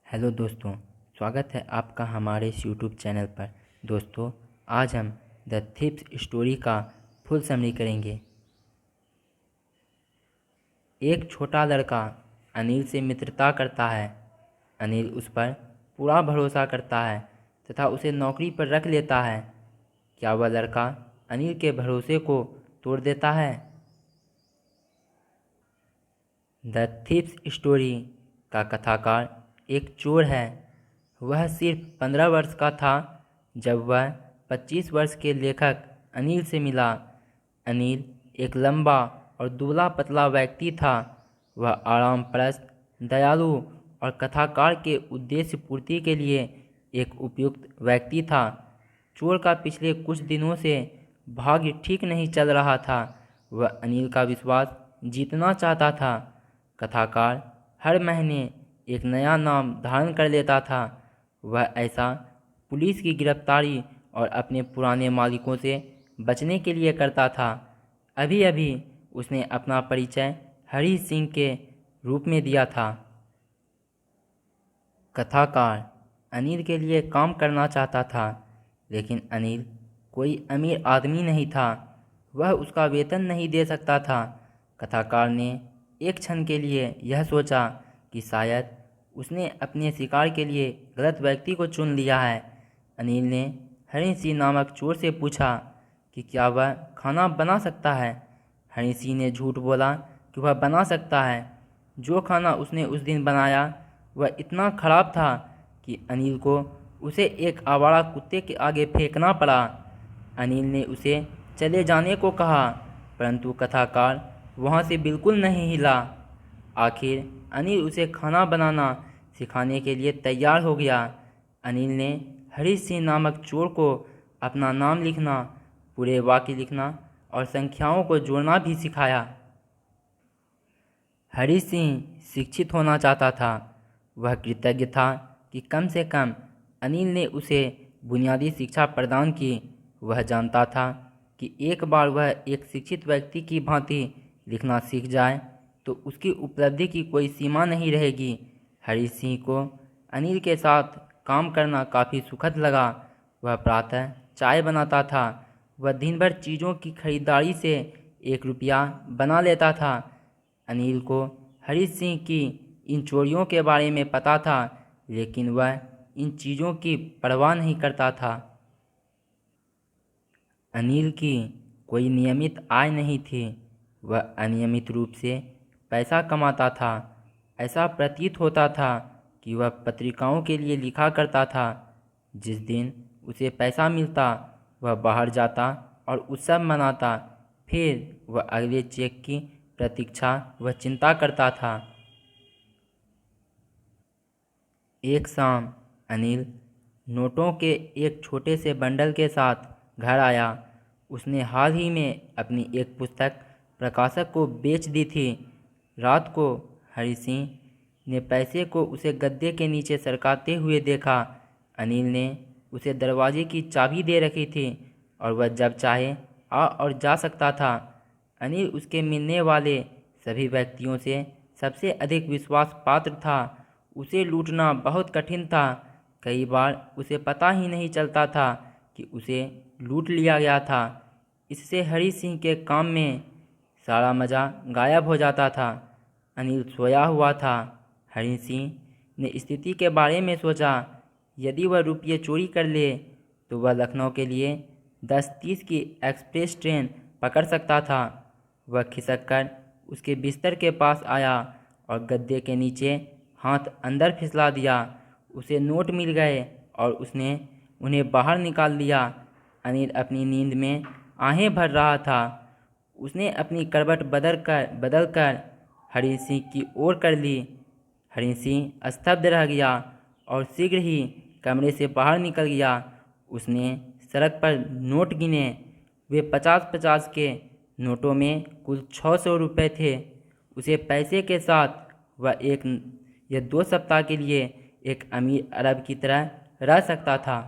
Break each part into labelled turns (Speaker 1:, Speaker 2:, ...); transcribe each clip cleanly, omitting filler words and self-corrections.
Speaker 1: Hello दोस्तों, स्वागत है आपका हमारे इस यूट्यूब चैनल पर। दोस्तों, आज हम द थीफ्स स्टोरी का फुल समरी करेंगे। एक छोटा लड़का अनिल से मित्रता करता है। अनिल उस पर पूरा भरोसा करता है तथा उसे नौकरी पर रख लेता है। क्या वह लड़का अनिल के भरोसे को तोड़ देता है? द थीफ्स स्टोरी का कथाकार एक चोर है। वह सिर्फ 15 वर्ष का था जब वह 25 वर्ष के लेखक अनिल से मिला। अनिल एक लंबा और दुबला पतला व्यक्ति था। वह आरामप्रस्त, दयालु और कथाकार के उद्देश्य पूर्ति के लिए एक उपयुक्त व्यक्ति था। चोर का पिछले कुछ दिनों से भाग्य ठीक नहीं चल रहा था। वह अनिल का विश्वास जीतना चाहता था। कथाकार हर महीने एक नया नाम धारण कर लेता था। वह ऐसा पुलिस की गिरफ्तारी और अपने पुराने मालिकों से बचने के लिए करता था। अभी अभी उसने अपना परिचय हरी सिंह के रूप में दिया था। कथाकार अनिल के लिए काम करना चाहता था, लेकिन अनिल कोई अमीर आदमी नहीं था। वह उसका वेतन नहीं दे सकता था। कथाकार ने एक क्षण के लिए यह सोचा कि शायद उसने अपने शिकार के लिए गलत व्यक्ति को चुन लिया है। अनिल ने हरी सिंह नामक चोर से पूछा कि क्या वह खाना बना सकता है। हरी सिंह ने झूठ बोला कि वह बना सकता है। जो खाना उसने उस दिन बनाया वह इतना खराब था कि अनिल को उसे एक आवारा कुत्ते के आगे फेंकना पड़ा। अनिल ने उसे चले जाने को कहा, परंतु कथाकार वहाँ से बिल्कुल नहीं हिला। आखिर अनिल उसे खाना बनाना सिखाने के लिए तैयार हो गया। अनिल ने हरी सिंह नामक चोर को अपना नाम लिखना, पूरे वाक्य लिखना और संख्याओं को जोड़ना भी सिखाया। हरी सिंह शिक्षित होना चाहता था। वह कृतज्ञ था कि कम से कम अनिल ने उसे बुनियादी शिक्षा प्रदान की। वह जानता था कि एक बार वह एक शिक्षित व्यक्ति की भांति लिखना सीख जाए तो उसकी उपलब्धि की कोई सीमा नहीं रहेगी। हरी सिंह को अनिल के साथ काम करना काफ़ी सुखद लगा। वह प्रातः चाय बनाता था। वह दिन भर चीज़ों की खरीदारी से 1 रुपया बना लेता था। अनिल को हरी सिंह की इन चोरियों के बारे में पता था, लेकिन वह इन चीज़ों की परवाह नहीं करता था। अनिल की कोई नियमित आय नहीं थी। वह अनियमित रूप से पैसा कमाता था। ऐसा प्रतीत होता था कि वह पत्रिकाओं के लिए लिखा करता था। जिस दिन उसे पैसा मिलता वह बाहर जाता और उत्सव मनाता। फिर वह अगले चेक की प्रतीक्षा व चिंता करता था। एक शाम अनिल नोटों के एक छोटे से बंडल के साथ घर आया। उसने हाल ही में अपनी एक पुस्तक प्रकाशक को बेच दी थी। रात को हरी सिंह ने पैसे को उसे गद्दे के नीचे सरकाते हुए देखा। अनिल ने उसे दरवाजे की चाबी दे रखी थी और वह जब चाहे आ और जा सकता था। अनिल उसके मिलने वाले सभी व्यक्तियों से सबसे अधिक विश्वास पात्र था। उसे लूटना बहुत कठिन था। कई बार उसे पता ही नहीं चलता था कि उसे लूट लिया गया था। इससे हरी सिंह के काम में सारा मज़ा गायब हो जाता था। अनिल सोया हुआ था। हरी सिंह ने स्थिति के बारे में सोचा। यदि वह रुपये चोरी कर ले तो वह लखनऊ के लिए 10:30 की एक्सप्रेस ट्रेन पकड़ सकता था। वह खिसक कर उसके बिस्तर के पास आया और गद्दे के नीचे हाथ अंदर फिसला दिया। उसे नोट मिल गए और उसने उन्हें बाहर निकाल लिया। अनिल अपनी नींद में आहें भर रहा था। उसने अपनी करवट बदलकर हरी सिंह की ओर कर ली। हरी सिंह स्तब्ध रह गया और शीघ्र ही कमरे से बाहर निकल गया। उसने सड़क पर नोट गिने। वे 50-50 के नोटों में कुल 600 रुपये थे। उसे पैसे के साथ वह 1 या 2 सप्ताह के लिए एक अमीर अरब की तरह रह सकता था।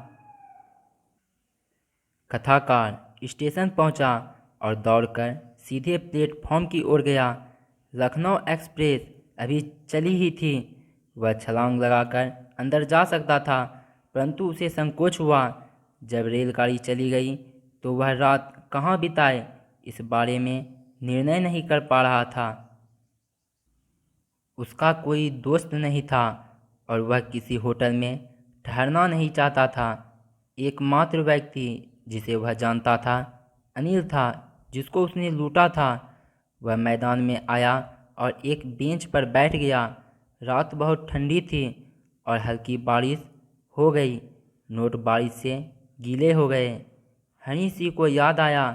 Speaker 1: कथाकार स्टेशन पहुंचा और दौड़कर सीधे प्लेटफॉर्म की ओर गया। लखनऊ एक्सप्रेस अभी चली ही थी। वह छलांग लगाकर अंदर जा सकता था, परंतु उसे संकोच हुआ। जब रेलगाड़ी चली गई तो वह रात कहाँ बिताए इस बारे में निर्णय नहीं कर पा रहा था। उसका कोई दोस्त नहीं था और वह किसी होटल में ठहरना नहीं चाहता था। एकमात्र व्यक्ति जिसे वह जानता था अनिल था, जिसको उसने लूटा था। वह मैदान में आया और एक बेंच पर बैठ गया। रात बहुत ठंडी थी और हल्की बारिश हो गई। नोट बारिश से गीले हो गए। हनी सिंह को याद आया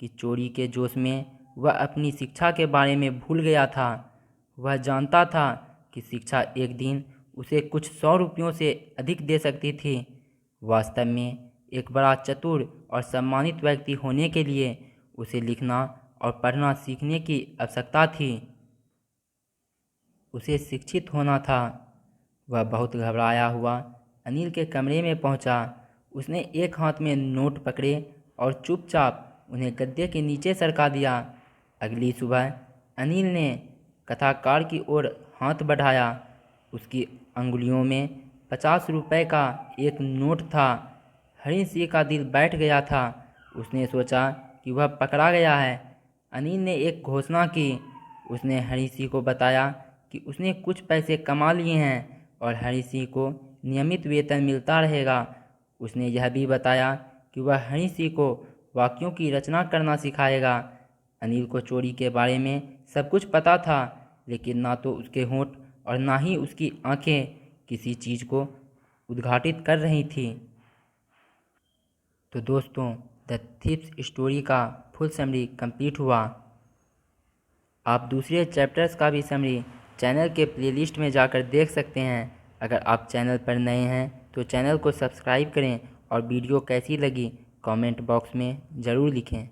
Speaker 1: कि चोरी के जोश में वह अपनी शिक्षा के बारे में भूल गया था। वह जानता था कि शिक्षा एक दिन उसे कुछ 100 रुपयों से अधिक दे सकती थी। वास्तव में एक बड़ा चतुर और सम्मानित व्यक्ति होने के लिए उसे लिखना और पढ़ना सीखने की आवश्यकता थी। उसे शिक्षित होना था। वह बहुत घबराया हुआ अनिल के कमरे में पहुंचा। उसने एक हाथ में नोट पकड़े और चुपचाप उन्हें गद्दे के नीचे सरका दिया। अगली सुबह अनिल ने कथाकार की ओर हाथ बढ़ाया। उसकी अंगुलियों में 50 रुपए का एक नोट था। हनी सिंह का दिल बैठ गया था। उसने सोचा कि वह पकड़ा गया है। अनिल ने एक घोषणा की। उसने हनी सिंह को बताया कि उसने कुछ पैसे कमा लिए हैं और हनी सिंह को नियमित वेतन मिलता रहेगा। उसने यह भी बताया कि वह हनी सिंह को वाक्यों की रचना करना सिखाएगा। अनिल को चोरी के बारे में सब कुछ पता था, लेकिन ना तो उसके होंठ और ना ही उसकी आंखें किसी चीज़ को उद्घाटित कर रही थी। तो दोस्तों, द थीफ्स स्टोरी का फुल समरी कंप्लीट हुआ। आप दूसरे चैप्टर्स का भी समरी चैनल के प्लेलिस्ट में जाकर देख सकते हैं। अगर आप चैनल पर नए हैं तो चैनल को सब्सक्राइब करें और वीडियो कैसी लगी कमेंट बॉक्स में ज़रूर लिखें।